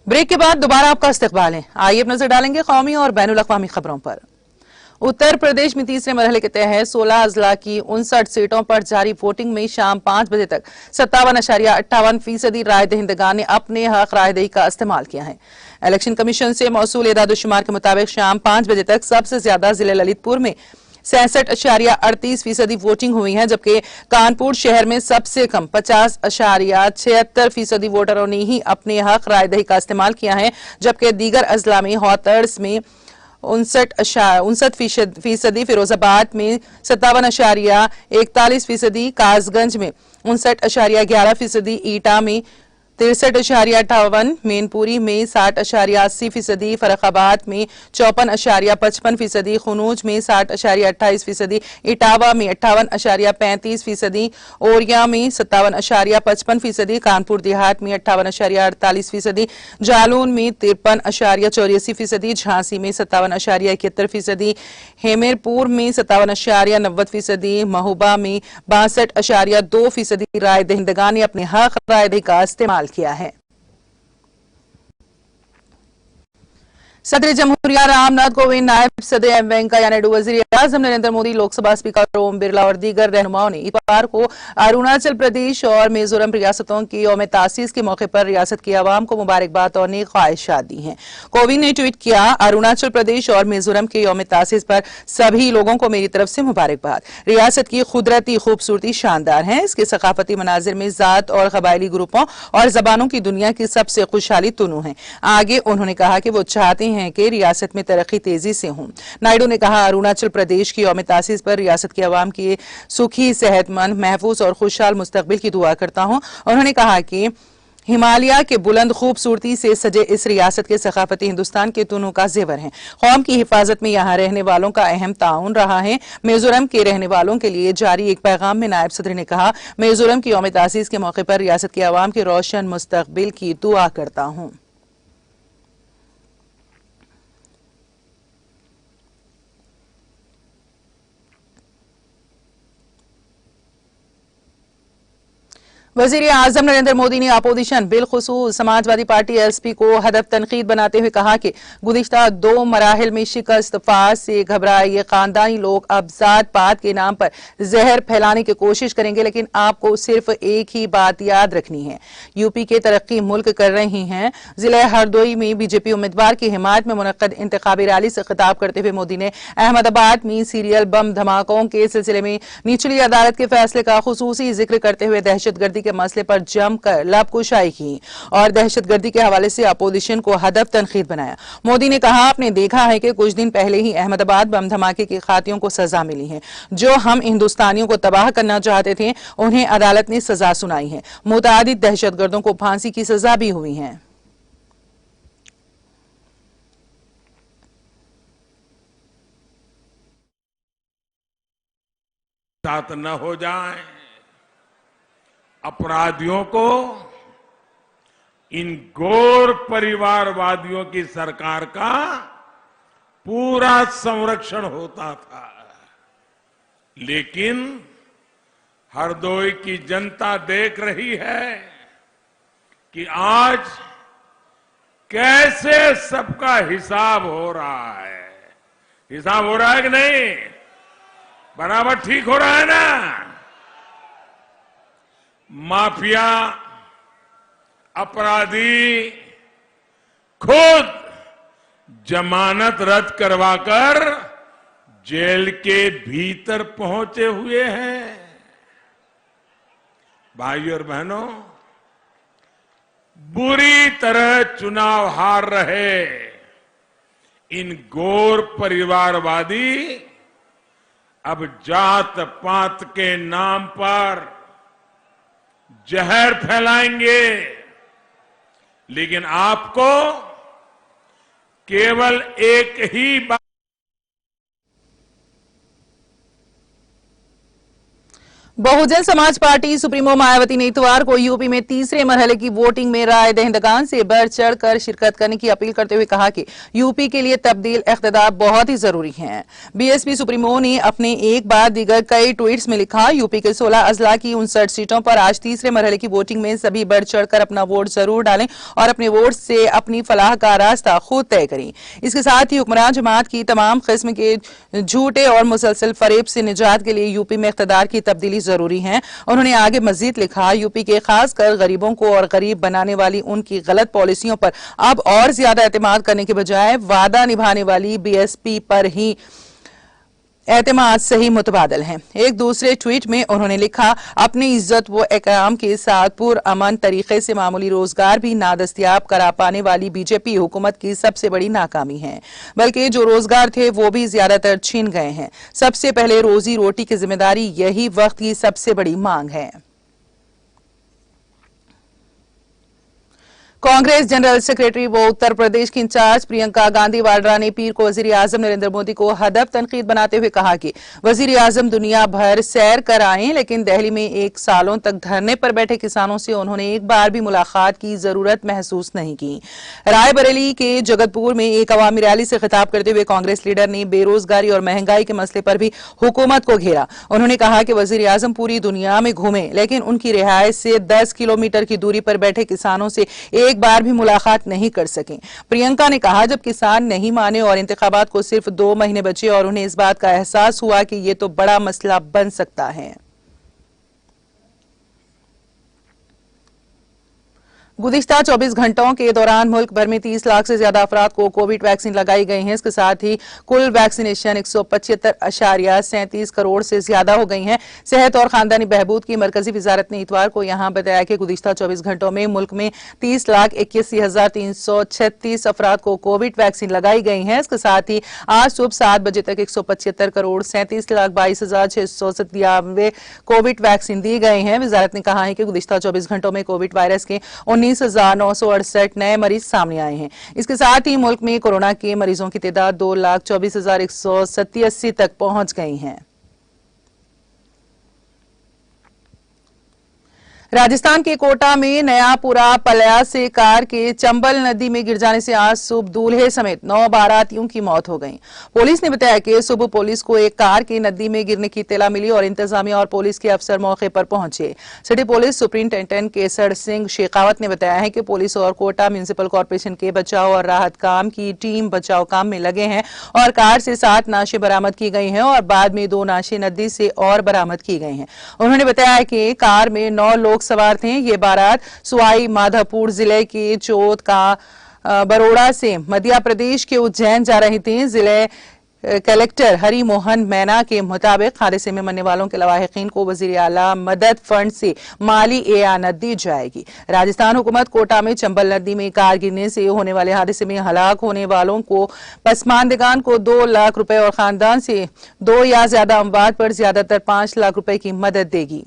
Break के बाद दोबारा आपका इस्तकबाल है। आइए अब नजर डालेंगे कौमी और बैनुल अक़वामी खबरों पर। उत्तर प्रदेश में तीसरे मरहले के तहत 16 अजला की 59 सीटों पर जारी वोटिंग में शाम 5 बजे तक 57.58% राय दहिंदगान ने अपने हक राय दही का इस्तेमाल किया है। इलेक्शन कमीशन से मौसूल एदाद-ओ-शुमार के मुताबिक शाम 5 बजे तक सबसे ज्यादा जिले ललितपुर में 66.38% वोटिंग हुई है, जबकि कानपुर शहर में सबसे कम 50.76% वोटरों ने ही अपने हक राय दही का इस्तेमाल किया है, जबकि दीगर अजला में हॉटर्स में 59.59%, फिरोजाबाद में 57.41%, कासगंज में 59.11%, ईटा में 63.58%, मैनपुरी में 60.80%, फर्रुखाबाद में 54.55%, खनूज में 60.28%, इटावा में 58.35%, ओरिया में 57.55%, कानपुर देहात में 58.48%, जालौन में 53.84%, झांसी में 57.71%, हेमेरपुर में 57.90%, महोबा में 62.2% राय दहिंदगान ने अपने हक राय दही का इस्तेमाल किया है। सदर जमहूरिया रामनाथ कोविंद, नायब सदर एम वेंकैया नायडू, वजीर आजम नरेंद्र मोदी, लोकसभा स्पीकर ओम बिरला और दीगर रहनुमाओं ने इतवार को अरुणाचल प्रदेश और मिजोरम रियासतों की यौम तासीस के मौके पर रियासत की आवाम को मुबारकबाद और नेक ख्वाहिशात दी हैं। कोविंद ने ट्वीट किया, अरुणाचल प्रदेश और मिजोरम के यौम तासीस पर सभी लोगों को मेरी तरफ से मुबारकबाद। रियासत की कुदरती खूबसूरती शानदार है। इसके सकाफती मनाजिर में जात और कबायली ग्रुपों और जबानों की दुनिया की सबसे खुशहाली तुनू है। आगे उन्होंने कहा कि वो चाहते हैं कि रियासत में तरक्की तेजी से हो। नायडू ने कहा, अरुणाचल प्रदेश की यौम तासीस पर रियासत के अवाम की सुखी, सेहतमंद, महफूज और खुशहाल मुस्तकबिल की दुआ करता हूं। उन्होंने कहा कि हिमालय के बुलंद खूबसूरती से सजे इस रियासत के सकाफती हिंदुस्तान के तुनू का जेवर है। कौम की हिफाजत में यहाँ रहने वालों का अहम ताउन रहा है। मिजोरम के रहने वालों के लिए जारी एक पैगाम में नायब सदर ने कहा, मिजोरम की यौम तासीस के मौके पर रियासत के अवाम के रोशन मुस्तकबिल की दुआ करता हूं। वजीर आजम नरेंद्र मोदी ने अपोजिशन बिलखुसूस समाजवादी पार्टी एसपी को हदफ तनकीद बनाते हुए कहा कि गुज़िश्ता 2 मराहिल में शिकस्त फास से घबराए ये खानदानी लोग अब जात पात के नाम पर जहर फैलाने की कोशिश करेंगे, लेकिन आपको सिर्फ एक ही बात याद रखनी है, यूपी के तरक्की मुल्क कर रही हैं। जिले हरदोई में बीजेपी उम्मीदवार की हिमायत में मुनक्कद इंतखाबी रैली से खिताब करते हुए मोदी ने अहमदाबाद में सीरियल बम धमाकों के सिलसिले में निचली अदालत के फैसले का खुसूसी जिक्र करते हुए दहशतगर्दी के मसले पर जमकर लबकुशाई की और दहशतगर्दी के हवाले से अपोजिशन को हदफ तनकीद बनाया। मोदी ने कहा, आपने देखा है कि कुछ दिन पहले ही अहमदाबाद बम धमाके के खातियों को सजा मिली है। जो हम हिंदुस्तानियों को तबाह करना चाहते थे, उन्हें अदालत ने सजा सुनाई है। मुतादिद दहशतगर्दों को फांसी की सजा भी हुई है। साथ न हो जाए, अपराधियों को इन घोर परिवारवादियों की सरकार का पूरा संरक्षण होता था। लेकिन हरदोई की जनता देख रही है कि आज कैसे सबका हिसाब हो रहा है। हिसाब हो रहा है कि नहीं? बराबर ठीक हो रहा है ना? माफिया, अपराधी खुद जमानत रद्द करवाकर जेल के भीतर पहुंचे हुए हैं। भाइयों और बहनों, बुरी तरह चुनाव हार रहे इन घोर परिवारवादी अब जात पात के नाम पर जहर फैलाएंगे, लेकिन आपको केवल एक ही बात बहुजन समाज पार्टी सुप्रीमो मायावती ने इतवार को यूपी में तीसरे मरहले की वोटिंग में राय दहिंदगान से बढ़ चढ़कर शिरकत करने की अपील करते हुए कहा कि यूपी के लिए तब्दील इख्तिदार बहुत ही जरूरी है। बीएसपी सुप्रीमो ने अपने एक बाद दीगर कई ट्वीट्स में लिखा, यूपी के 16 अजला की 59 सीटों पर आज तीसरे मरहले की वोटिंग में सभी बढ़ चढ़कर अपना वोट जरूर डालें और अपने वोट से अपनी फलाह का रास्ता खुद तय करें। इसके साथ ही हुक्मरान जमात की तमाम किस्म के झूठे और मुसलसल फरेब से निजात के लिए यूपी में इख्तिदार की तब्दीली जरूरी है। उन्होंने आगे मजीद लिखा, यूपी के खासकर गरीबों को और गरीब बनाने वाली उनकी गलत पॉलिसियों पर अब और ज्यादा एतमाद करने के बजाय वादा निभाने वाली बीएसपी पर ही एतमाद सही मुतबादल है। एक दूसरे ट्वीट में उन्होंने लिखा, अपनी इज्जत व इकराम के साथ पुरअमन तरीके से मामूली रोजगार भी नादस्तियाब करा पाने वाली बीजेपी हुकूमत की सबसे बड़ी नाकामी है, बल्कि जो रोजगार थे वो भी ज्यादातर छीन गए हैं। सबसे पहले रोजी रोटी की जिम्मेदारी यही वक्त की सबसे बड़ी मांग है। कांग्रेस जनरल सेक्रेटरी व उत्तर प्रदेश की इंचार्ज प्रियंका गांधी वाड्रा ने पीर को वजीर आजम नरेंद्र मोदी को हदफ तनकीद बनाते हुए कहा कि वजीर आजम दुनिया भर सैर कर आए, लेकिन दिल्ली में एक सालों तक धरने पर बैठे किसानों से उन्होंने एक बार भी मुलाकात की जरूरत महसूस नहीं की। रायबरेली के जगतपुर में एक अवामी रैली से खिताब करते हुए कांग्रेस लीडर ने बेरोजगारी और महंगाई के मसले पर भी हुकूमत को घेरा। उन्होंने कहा कि वजीर आजम पूरी दुनिया में घूमे, लेकिन उनकी रिहायश से 10 किलोमीटर की दूरी पर बैठे किसानों से एक बार भी मुलाकात नहीं कर सके। प्रियंका ने कहा, जब किसान नहीं माने और इंतखाबात को सिर्फ 2 महीने बचे और उन्हें इस बात का एहसास हुआ कि ये तो बड़ा मसला बन सकता है। गुज़िश्ता 24 घंटों के दौरान मुल्क भर में 30 लाख से ज्यादा अफराद को कोविड वैक्सीन लगाई गई है। इसके साथ ही कुल वैक्सीनेशन 175.37 करोड़ से ज्यादा हो गई है। सेहत और खानदानी बहबूद की मरकजी वजारत ने इतवार को यहां बताया कि गुज़िश्ता 24 घंटों में मुल्क में 30,81,336 अफराद को कोविड वैक्सीन लगाई गई है। इसके साथ ही आज सुबह 7 बजे तक 175 करोड़ 37,22,697 कोविड वैक्सीन दी गई है। वजारत ने कहा है कि गुज़िश्ता 24 घंटों में कोविड वायरस के 19,968 नए मरीज सामने आए हैं। इसके साथ ही मुल्क में कोरोना के मरीजों की तादाद 2,24,187 तक पहुंच गई है। राजस्थान के कोटा में नयापुरा पलया से कार के चंबल नदी में गिर जाने से आज सुबह दूल्हे समेत 9 बारातियों की मौत हो गई। पुलिस ने बताया कि सुबह पुलिस को एक कार के नदी में गिरने की इत्तला मिली और इंतजामिया और पुलिस के अफसर मौके पर पहुंचे। City police superintendent Kesar Singh Shekhawat ने बताया है कि पुलिस और कोटा म्यूनिसिपल कॉर्पोरेशन के बचाव और राहत काम की टीम बचाव काम में लगे हैं और कार से 7 नाशे बरामद की गई हैं और बाद में 2 नाशे नदी से और बरामद की गई हैं। उन्होंने बताया कि कार में 9 लोग सवार थे। ये बारात सवाई माधोपुर जिले के चौथ का बरोड़ा से मध्य प्रदेश के उज्जैन जा रही थी। जिले कलेक्टर हरि मोहन मैना के मुताबिक हादसे में मरने वालों के लवाहिकीन को वजीर आला मदद फंड से माली एआनत दी जाएगी। राजस्थान हुकूमत कोटा में चंबल नदी में कार गिरने से होने वाले हादसे में हलाक होने वालों को पसमानदगान को 2 लाख रुपए और खानदान से 2 या ज्यादा अमवात पर ज्यादातर 5 लाख रुपए की मदद देगी।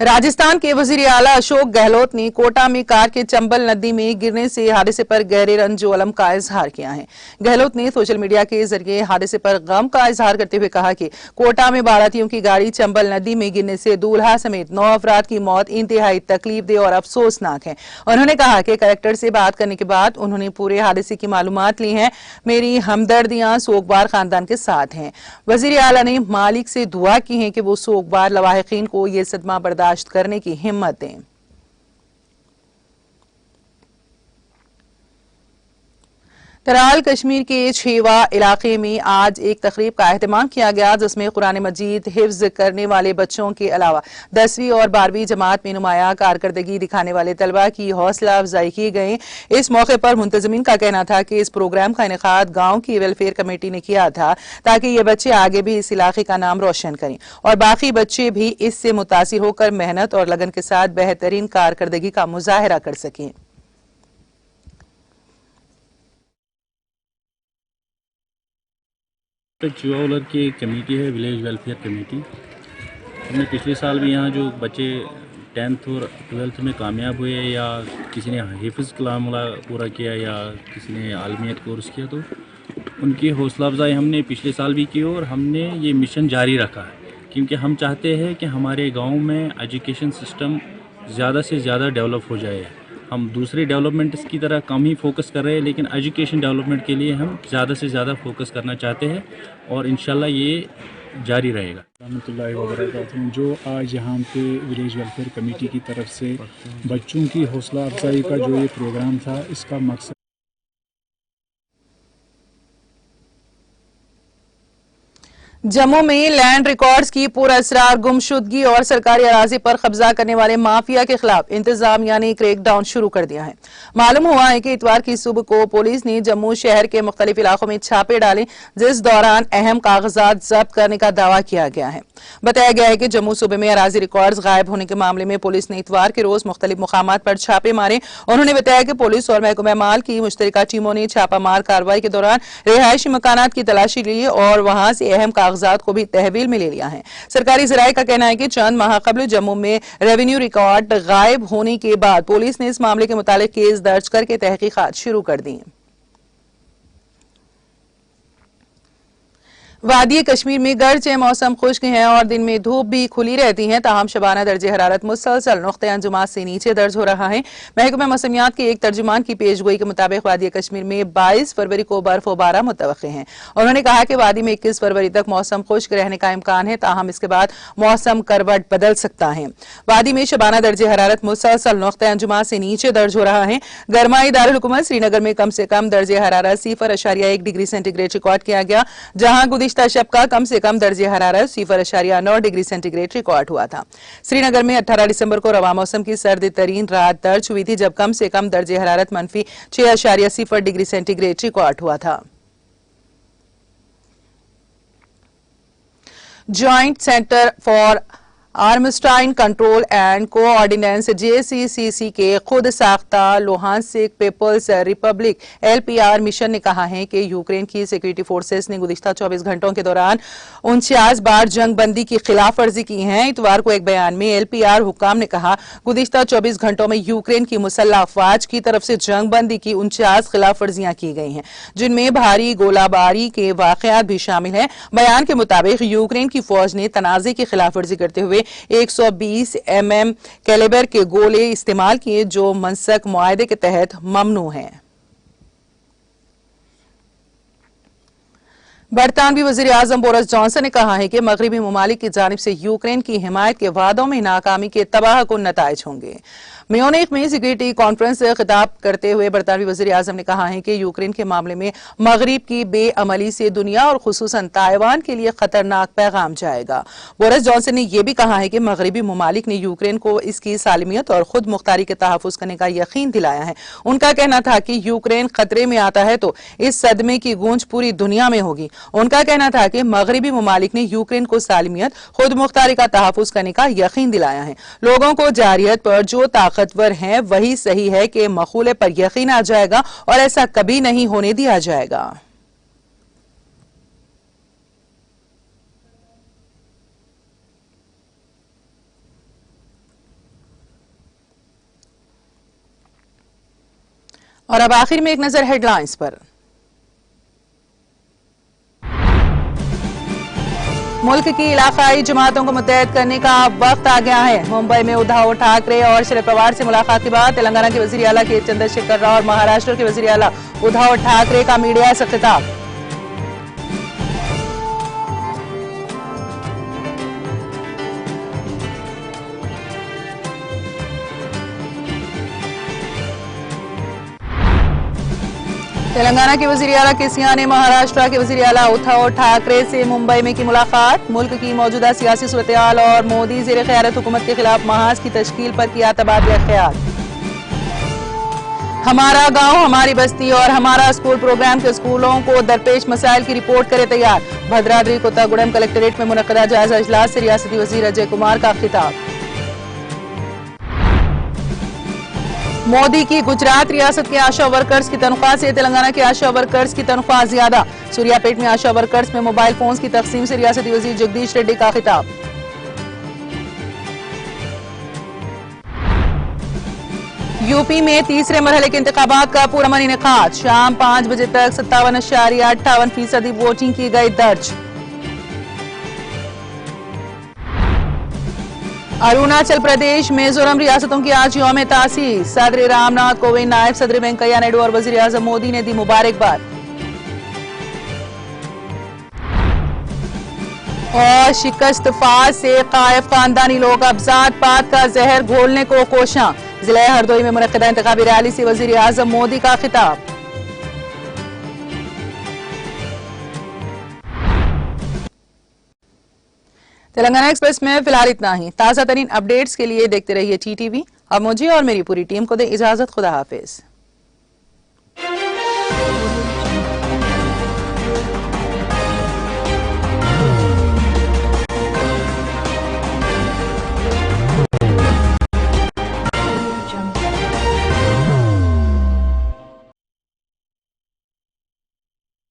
राजस्थान के वजीर आला अशोक गहलोत ने कोटा में कार के चंबल नदी में गिरने से हादसे पर गहरे रंज व अलम का इजहार किया है। गहलोत ने सोशल मीडिया के जरिए हादसे पर गम का इजहार करते हुए कहा कि कोटा में बारातियों की गाड़ी चंबल नदी में गिरने से दूल्हा समेत 9 अफराद की मौत इंतहाई तकलीफदेह और अफसोसनाक है। उन्होंने कहा कि कलेक्टर से बात करने के बाद उन्होंने पूरे हादसे की मालूमात ली है। मेरी हमदर्दियां सोगवार खानदान के साथ हैं। वजीर आला ने मालिक से दुआ की है कि वो सोगवार लवाहिकीन को ये सदमा बर्दाश्त करने की हिम्मत दें। तराल कश्मीर के छेवा इलाके में आज एक तकरीब का एहतमाम किया गया, जिसमें कुरान मजीद हिफ्ज करने वाले बच्चों के अलावा 10वीं और 12वीं जमात में नुमाया कारकर्दगी दिखाने वाले तलबा की हौसला अफजाई की गई। इस मौके पर मुंतजमीन का कहना था कि इस प्रोग्राम का इनेकाद गांव की वेलफेयर कमेटी ने किया था ताकि ये बच्चे आगे भी इस इलाके का नाम रोशन करें और बाकी बच्चे भी इससे मुतासिर होकर मेहनत और लगन के साथ बेहतरीन कारकर्दगी का मुजाहरा कर सकें। चुआउलर की एक कमेटी है, विलेज वेलफेयर कमेटी। हमने पिछले साल भी यहाँ जो बच्चे 10th और 12th में कामयाब हुए या किसी ने हिफ्ज़ कलाम पूरा किया या किसी ने आलमियत कोर्स किया, तो उनकी हौसला अफजाई हमने पिछले साल भी की और हमने ये मिशन जारी रखा है, क्योंकि हम चाहते हैं कि हमारे गांव में एजुकेशन सिस्टम ज़्यादा से ज़्यादा डेवलप हो जाए। हम दूसरे डेवलपमेंट्स की तरह कम ही फोकस कर रहे हैं, लेकिन एजुकेशन डेवलपमेंट के लिए हम ज़्यादा से ज़्यादा फोकस करना चाहते हैं और इंशाल्लाह ये जारी रहेगा। रहमतुल्लाहि व बरकातहू। जो आज यहाँ पे विलेज वेलफेयर कमेटी की तरफ से बच्चों की हौसला अफजाई का जो ये प्रोग्राम था, इसका मकसद जम्मू में लैंड रिकॉर्ड्स की पुरअसरार गुमशुदगी और सरकारी अराजी पर कब्जा करने वाले माफिया के खिलाफ इंतजामिया ने क्रैकडाउन शुरू कर दिया है। मालूम हुआ है कि इतवार की सुबह को पुलिस ने जम्मू शहर के मुख्तलिफ इलाकों में छापे डाले, जिस दौरान अहम कागजात जब्त करने का दावा किया गया है। बताया गया है कि जम्मू सूबे में अराजी रिकॉर्ड्स गायब होने के मामले में पुलिस ने इतवार के रोज मुख्तलिफ मुकामात पर छापे मारे। उन्होंने बताया कि पुलिस और महकमा माल की मुश्तरका टीमों ने छापामार कार्रवाई के दौरान रिहायशी मकानात की तलाशी ली और वहां से अहम कागजात को भी तहवील में ले लिया है। सरकारी ज़राए का कहना है कि चंद माह कबल जम्मू में रेवेन्यू रिकॉर्ड गायब होने के बाद पुलिस ने इस मामले के मुतालिक केस दर्ज करके तहकीकात शुरू कर दी। वादी कश्मीर में गर्चे मौसम खुश्क है और दिन में धूप भी खुली रहती है, ताहम शबाना दर्जे हरारत मुसलसल नुक्ते अंजुमात से नीचे दर्ज हो रहा है। महकमा मौसमियात के एक तर्जुमान की पेशगोई के मुताबिक वादी कश्मीर में 22 फरवरी को बर्फबारी मुतवक्के है। उन्होंने कहा कि वादी में 21 फरवरी तक मौसम खुश्क रहने का इम्कान है, ताहम इसके बाद मौसम करवट बदल सकता है। वादी में शबाना दर्जे हरारत मुसलसल नुक्ते अंजुमात से नीचे दर्ज हो रहा है। गरमाई दारुल हुकूमत श्रीनगर में कम से कम दर्जे हरारत 0.1 डिग्री सेंटीग्रेड रिकॉर्ड किया गया, जहां गुज़िश्ता शब का कम से कम दर्जे हरारत 0.9 डिग्री सेंटीग्रेड रिकॉर्ड हुआ था। श्रीनगर में 18 दिसंबर को रवा मौसम की सर्द तरीन रात दर्ज हुई थी, जब कम से कम दर्जे हरारत -6.0 डिग्री सेंटीग्रेड रिकॉर्ड हुआ था। जॉइंट सेंटर फॉर आर्मस्टाइन कंट्रोल एंड कोऑर्डिनेंस JCCC के खुद साख्ता Luhansk people's republic LPR mission ने कहा है कि यूक्रेन की सिक्योरिटी फोर्सेस ने गुज़िश्ता 24 घंटों के दौरान 49 बार जंग बंदी की खिलाफ वर्जी की है। इतवार को एक बयान में LPR हुक्काम ने कहा, गुज़िश्ता 24 घंटों में यूक्रेन की मुसल्लह अफवाज की तरफ से जंग बंदी की 49 खिलाफ वर्जियां की गई हैं, जिनमें भारी गोलाबारी के वाकयात भी शामिल हैं। बयान के मुताबिक यूक्रेन की फौज ने तनाज़े की खिलाफ वर्जी करते हुए 120 mm कैलिबर के गोले इस्तेमाल किए, जो मनसक मुआहदे के तहत ममनू हैं। बरतानवी वजीर आजम बोरिस जॉनसन ने कहा है कि मगरबी ममालिक की जानिब से यूक्रेन की हिमायत के वादों में नाकामी के तबाहकुन नताइज होंगे। म्यूनिख में सिक्योरिटी कॉन्फ्रेंस से खिताब करते हुए बरतानवी वजीर आजम ने कहा है कि यूक्रेन के मामले में मगरिब की बेअमली से दुनिया और खुसूसन ताइवान के लिए खतरनाक पैगाम जाएगा। बोरिस जॉनसन ने यह भी कहा है कि मगरबी ममालिक ने यूक्रेन को इसकी सालमियत और खुद मुख्तारी के तहफ़्फ़ुज़ करने का यकीन दिलाया है। उनका कहना था कि यूक्रेन खतरे में आता है तो इस सदमे की गूंज पूरी दुनिया में होगी। उनका कहना था कि मगरबी ममालिक ने यूक्रेन को सालमियत, खुद मुख्तारी का तहफ़्फ़ुज़ करने का यकीन दिलाया है। लोगों को जारियत पर जो ताकतवर हैं वही सही है कि मखूले पर यकीन आ जाएगा और ऐसा कभी नहीं होने दिया जाएगा। और अब आखिर में एक नजर हेडलाइंस पर। मुल्क की इलाकाई जमातों को मुत्तहद करने का वक्त आ गया है। मुंबई में उद्धव ठाकरे और शरद पवार से मुलाकात के बाद तेलंगाना के वजीर आला के चंद्रशेखर राव और महाराष्ट्र के वजीर आला उद्धव ठाकरे का मीडिया से खिताब। तेलंगाना के वजीर आला केसीआर ने महाराष्ट्र के वजीर आला उद्धव ठाकरे से मुंबई में की मुलाकात। मुल्क की मौजूदा सियासी सूरत-ए-हाल और मोदी ज़ेर क़यादत हुकूमत के खिलाफ महाज की तश्कील पर किया तबादला ख्याल। हमारा गांव हमारी बस्ती और हमारा स्कूल प्रोग्राम के स्कूलों को दरपेश मसाइल की रिपोर्ट करे तैयार। भद्राद्री कोत्तागुड़म कलेक्ट्रेट में मुनक़दा जायजा इजलास से रियासती वजीर अजय कुमार का खिताब। मोदी की गुजरात रियासत के आशा वर्कर्स की तनख्वाह से तेलंगाना के आशा वर्कर्स की तनख्वाह ज्यादा। सूर्यापेट में आशा वर्कर्स में मोबाइल फोन्स की तकसीम से रियासती वजीर जगदीश रेड्डी का खिताब। यूपी में तीसरे मरहले के इंतखाबात का पुरअमन इनेकाद। शाम 5 बजे तक 57.58% वोटिंग की गई दर्ज। अरुणाचल प्रदेश मिजोरम रियासतों की आज यौम तासीस। सदर रामनाथ कोविंद, नायब सदर वेंकैया नायडू और वजीर आजम मोदी ने दी मुबारकबाद। और शिकस्त फाज से कायफ खानदानी लोग अब जात पात का जहर घोलने को कोशां। जिला हरदोई में मुनक्किदा इंतखाबी रैली से वजीर आजम मोदी का खिताब। तेलंगाना एक्सप्रेस में फिलहाल इतना ही। ताजा तरीन अपडेट्स के लिए देखते रहिए TTV। अब मुझे और मेरी पूरी टीम को दे इजाजत। खुदा हाफिज।